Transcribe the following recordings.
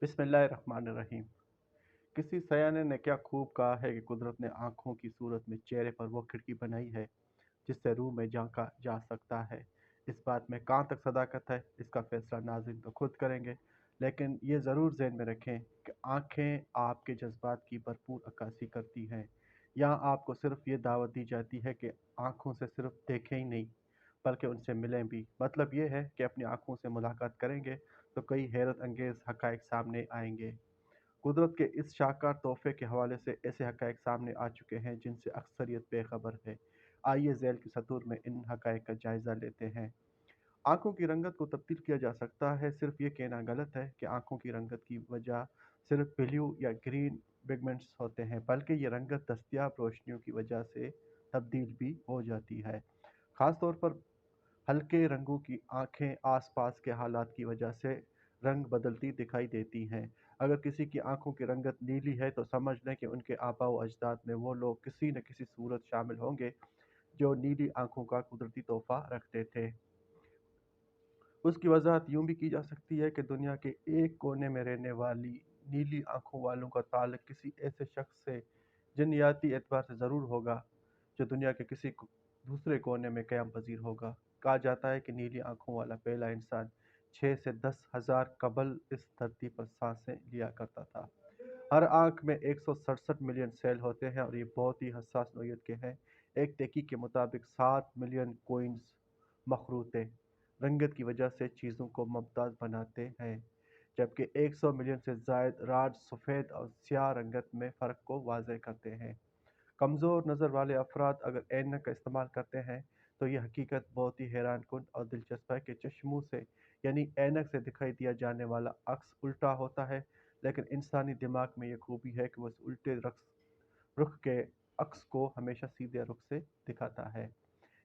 बिस्मिल्लाहिर्रहमानिर्रहीम। किसी सयाने ने क्या खूब कहा है कि कुदरत ने आँखों की सूरत में चेहरे पर वो खिड़की बनाई है जिससे रूह में झांका जा सकता है। इस बात में कहाँ तक सदाकत है, इसका फैसला नाज़रीन तो खुद करेंगे, लेकिन ये ज़रूर ज़हन में रखें कि आँखें आपके जज्बात की भरपूर अक्कासी करती हैं। यहाँ आपको सिर्फ ये दावत दी जाती है कि आँखों से सिर्फ देखें ही नहीं, बल्कि उनसे मिलें भी। मतलब ये है कि अपनी आँखों से मुलाकात करेंगे तो कई हैरत अंगेज़ हक़ाइक़ सामने आएंगे। कुदरत के इस शाहकार तोहफे के हवाले से ऐसे हक़ाइक़ सामने आ चुके हैं जिनसे अक्सरियत बेखबर है। आइए ज़ैल की सतूर में इन हक़ाइक़ का जायज़ा लेते हैं। आँखों की रंगत को तब्दील किया जा सकता है। सिर्फ ये कहना गलत है कि आँखों की रंगत की वजह सिर्फ ब्लू या ग्रीन पिगमेंट्स होते हैं, बल्कि ये रंगत दस्तयाब रोशनियों की वजह से तब्दील भी हो जाती है। ख़ास तौर पर हल्के रंगों की आँखें आसपास के हालात की वजह से रंग बदलती दिखाई देती हैं। अगर किसी की आँखों की रंगत नीली है तो समझ लें कि उनके आबा व अजदाद में वो लोग किसी न किसी सूरत शामिल होंगे जो नीली आँखों का कुदरती तोहफ़ा रखते थे। उसकी वजाहत यूँ भी की जा सकती है कि दुनिया के एक कोने में रहने वाली नीली आँखों वालों का ताल्लुक किसी ऐसे शख्स से जन्नियाती एतबार से ज़रूर होगा जो दुनिया के किसी दूसरे कोने में क़याम पज़ीर होगा। कहा जाता है कि नीली आँखों वाला पहला इंसान 6 से 10,000 कबल इस धरती पर सांसें लिया करता था। हर आँख में 167 मिलियन सेल होते हैं और ये बहुत ही हसास नौइयत के हैं। एक तहकीक के मुताबिक 7 मिलियन कोइंस मखरूते रंगत की वजह से चीज़ों को मुमताज़ बनाते हैं, जबकि 100 मिलियन से ज़ायद राज सफ़ेद और स्याह रंगत में फ़र्क को वाज़ेह करते हैं। कमज़ोर नज़र वाले अफराद अगर ऐनक का इस्तेमाल करते हैं तो ये हकीकत बहुत ही हैरान कुन और दिलचस्प है कि चश्मों से यानी ऐनक से दिखाई दिया जाने वाला अक्स उल्टा होता है, लेकिन इंसानी दिमाग में ये खूबी है कि वो इस उल्टे रुख के अक्स को हमेशा सीधे रुख से दिखाता है।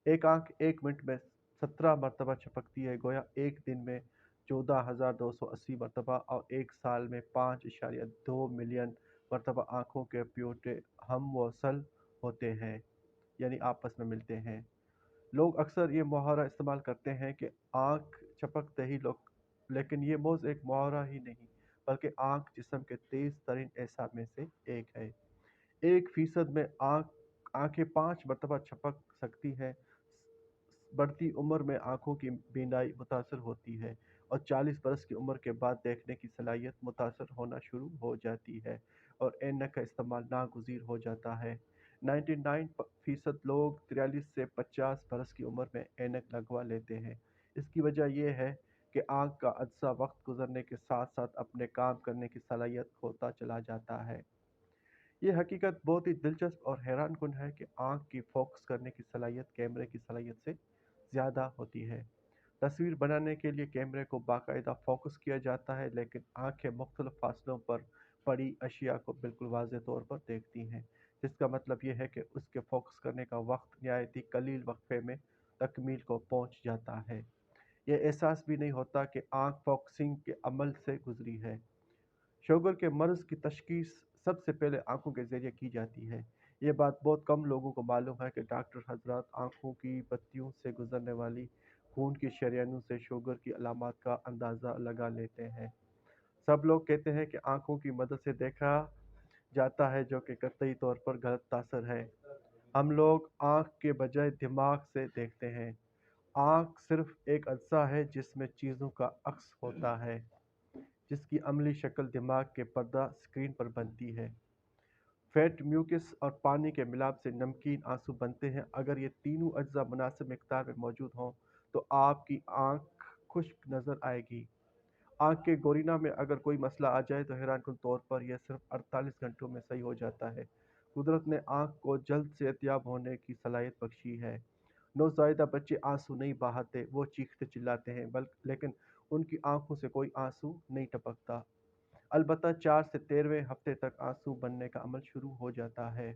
एक आंख 1 मिनट में 17 मरतबा झपकती है, गोया एक दिन में 14,280 मरतबा, और एक साल में 5,2 मिलियन मरतबा आंखों के प्योटे हम वसल होते हैं, यानी आपस में मिलते हैं। लोग अक्सर ये मुहावरा इस्तेमाल करते हैं कि आँख झपकते ही लोग, लेकिन ये मोज़ एक मुहावरा ही नहीं, बल्कि आँख जिस्म के तेज़ तरीन एसा में से एक है। 1% में आँखें 5 मरतबा झपक सकती हैं। बढ़ती उम्र में आँखों की बीनाई मुतासर होती है और 40 बरस की उम्र के बाद देखने की सलाहियत मुतासर होना शुरू हो जाती है और ऐनक का इस्तेमाल नागुज़ीर हो जाता है। 99% लोग 43 से 50 बरस की उम्र में ऐनक लगवा लेते हैं। इसकी वजह यह है कि आँख का अज्जा वक्त गुजरने के साथ साथ अपने काम करने की सलाहियत खोता चला जाता है। ये हकीकत बहुत ही दिलचस्प और हैरान कुन है कि आँख की फोकस करने की सलाहियत कैमरे की सलाहियत से ज़्यादा होती है। तस्वीर बनाने के लिए कैमरे को बाकायदा फोकस किया जाता है, लेकिन आँखें मुख्तलिफ फासलों पर पड़ी अशिया को बिल्कुल वाज़ेह तौर पर देखती हैं, जिसका मतलब ये है कि उसके फोकस करने का वक्त नहायत ही कलील वक़्फ़े में तकमील को पहुँच जाता है। ये एहसास भी नहीं होता कि आँख फोकसिंग के अमल से गुज़री है। शुगर के मर्ज़ की तशख़ीस सबसे पहले आँखों के ज़रिए की जाती है। ये बात बहुत कम लोगों को मालूम है कि डॉक्टर हज़रात आँखों की बत्तियों से गुज़रने वाली खून की शरेयानों से शुगर की अलामात का अंदाज़ा लगा लेते हैं। सब लोग कहते हैं कि आँखों की मदद से देखा जाता है, जो कि कतई तौर पर गलत तासर है। हम लोग आँख के बजाय दिमाग से देखते हैं। आँख सिर्फ़ एक अज्जा है जिसमें चीज़ों का अक्स होता है, जिसकी अमली शक्ल दिमाग के पर्दा स्क्रीन पर बनती है। फैट, म्यूकस और पानी के मिलाप से नमकीन आंसू बनते हैं। अगर ये तीनों अज्जा मुनासिब मिकदार में मौजूद हों तो आपकी आँख खुश्क नज़र आएगी। आँख के गोरीना में अगर कोई मसला आ जाए तो हैरानकुन तौर पर यह सिर्फ 48 घंटों में सही हो जाता है। कुदरत ने आँख को जल्द सेहतयाब होने की सलाहियत बख्शी है। नौज़ायदा बच्चे आंसू नहीं बहाते, वो चीखते चिल्लाते हैं, बल्कि लेकिन उनकी आंखों से कोई आंसू नहीं टपकता। अलबत्ता 4 से 13वें हफ्ते तक आंसू बनने का अमल शुरू हो जाता है।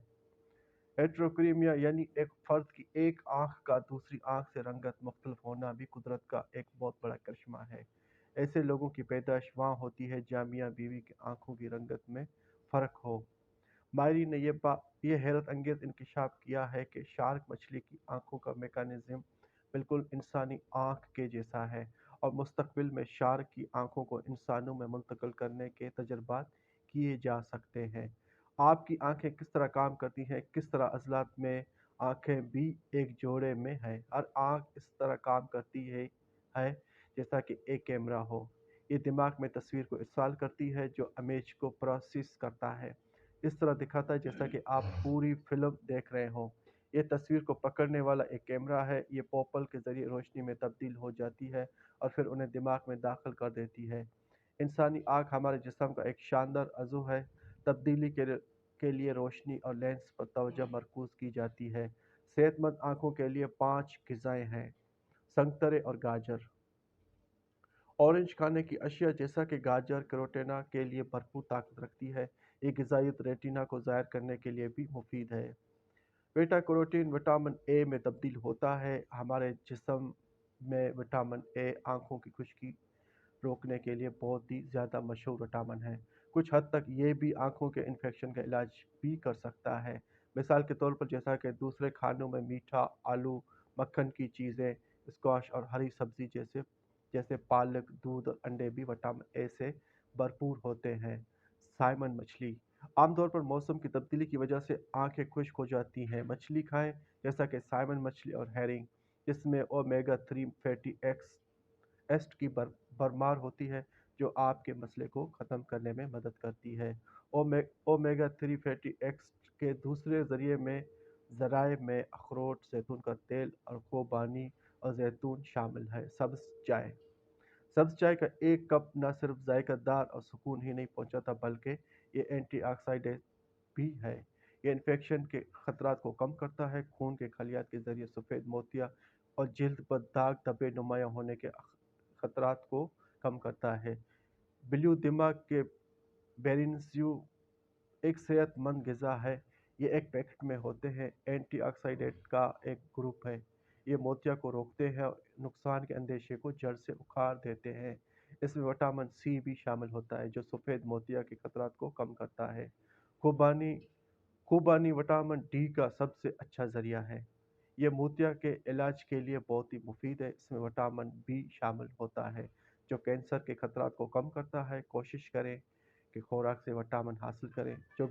हेटेरोक्रोमिया यानी एक फर्द की एक आंख का दूसरी आंख से रंगत मुख्तलिफ होना भी कुदरत का एक बहुत बड़ा करिश्मा है। ऐसे लोगों की पैदाइश वहाँ होती है जहाँ मियाँ बीवी की आंखों की रंगत में फ़र्क हो। माहिरीन ने ये हैरत अंगेज़ इंकशाफ किया है कि शार्क मछली की आंखों का मेकानिज़्म बिल्कुल इंसानी आंख के जैसा है और मुस्तकबिल में शार्क की आंखों को इंसानों में मुंतकिल करने के तजर्बात किए जा सकते हैं। आपकी आंखें किस तरह काम करती हैं, किस तरह अज़लात में आंखें भी एक जोड़े में हैं। हर आंख इस तरह काम करती है जैसा कि एक कैमरा हो। ये दिमाग में तस्वीर को इरसाल करती है जो इमेज को प्रोसेस करता है, इस तरह दिखाता है जैसा कि आप पूरी फिल्म देख रहे हों। ये तस्वीर को पकड़ने वाला एक कैमरा है। ये पोपल के ज़रिए रोशनी में तब्दील हो जाती है और फिर उन्हें दिमाग में दाखिल कर देती है। इंसानी आँख हमारे जिस्म का एक शानदार अज़ू है। तब्दीली के लिए रोशनी और लेंस पर तवज्जो मरकूज़ की जाती है। सेहतमंद आँखों के लिए 5 ग़िज़ाएँ हैं: संतरे और गाजर। ऑरेंज खाने की अशिया जैसा कि गाजर कैरोटीन के लिए भरपूर ताकत रखती है। ये ग़िज़ाइयत रेटिना को ज़ाहिर करने के लिए भी मुफीद है। बीटा कैरोटीन विटामिन ए में तब्दील होता है। हमारे जिस्म में विटामिन ए आँखों की खुश्की रोकने के लिए बहुत ही ज़्यादा मशहूर विटामिन है। कुछ हद तक ये भी आँखों के इन्फेक्शन का इलाज भी कर सकता है। मिसाल के तौर पर जैसा कि दूसरे खानों में मीठा, आलू, मक्खन की चीज़ें, स्क्वाश और हरी सब्ज़ी जैसे जैसे पालक, दूध और अंडे भी विटामिन ए से भरपूर होते हैं। साइमन मछली आमतौर पर मौसम की तब्दीली की वजह से आँखें खुश्क हो जाती हैं। मछली खाएँ जैसा कि साइमन मछली और हेरिंग, जिसमें ओमेगा 3 फैटी एसिड की भरमार होती है जो आपके मसले को ख़त्म करने में मदद करती है। ओमेगा 3 फैटी एसिड के दूसरे ज़राए में अखरोट, जैतून का तेल और खूबानी और जैतून शामिल है। सब्ज़ चाय सब्ज़ चाय का एक कप न सिर्फ जायकादार और सुकून ही नहीं पहुंचाता बल्कि ये एंटीऑक्सीडेंट भी है। ये इन्फेक्शन के खतरात को कम करता है, खून के खलियात के ज़रिए सफ़ेद मोतिया और जल्द पर दाग धब्बे नुमायाँ होने के खतरात को कम करता है। ब्लू दिमाग के बेरिंजियो एक सेहतमंद ग़िज़ा है। ये एक पैकेट में होते हैं। एंटीऑक्सीडेंट का एक ग्रुप है। ये मोतिया को रोकते हैं और नुकसान के अंदेशे को जड़ से उखाड़ देते हैं। इसमें विटामिन सी भी शामिल होता है जो सफ़ेद मोतिया के खतरात को कम करता है। खुबानी खुबानी विटामिन डी का सबसे अच्छा ज़रिया है। ये मोतिया के इलाज के लिए बहुत ही मुफीद है। इसमें विटामिन बी शामिल होता है जो कैंसर के खतरात को कम करता है। कोशिश करें कि खुराक से विटामिन हासिल करें। जो